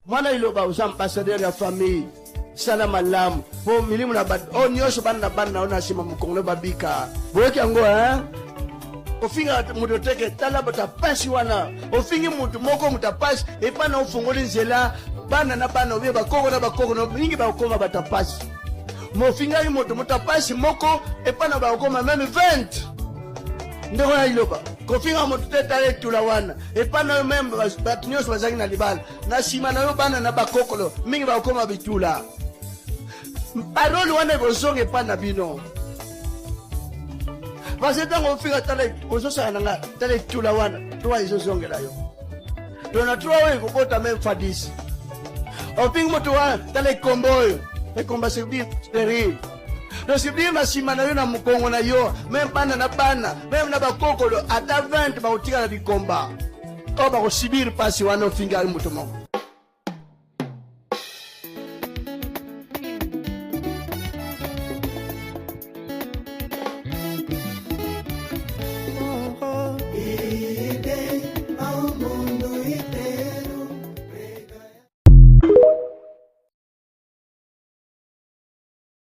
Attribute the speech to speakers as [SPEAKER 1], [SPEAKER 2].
[SPEAKER 1] mwana iloba uza ambassadeur ya famille sala malamu po milimu na bad o nyosho bana bana ona shima mukongole babika boyeki yango ofinga mutoteke tala bata pasi wana ofingi mutu moko mutapasi epana ufungoli nzela bana na bana obe bakoko na bakoko no mingi bakoma batapasi mofinga yi mutu mutapasi moko epana bakoma meme 20 ndeko na iloba kofinga mutu tetale tula wana epana meme batunyoso bazaki na libala na shima na yo bana na bakoko mingi bakoma bitula parole wana bozonge epana bino parce que tango fika tale ozosana nga tale tula wana toi izozongela yo dona toi we kokota même fadisi oping moto wana tale komboyo e komba sebi terrible no sebi masima na yo na mukongo na yo même bana na bana même na bakokolo ata 20 ba utika na bikomba oba ko sibir pasi wana ofinga moto mo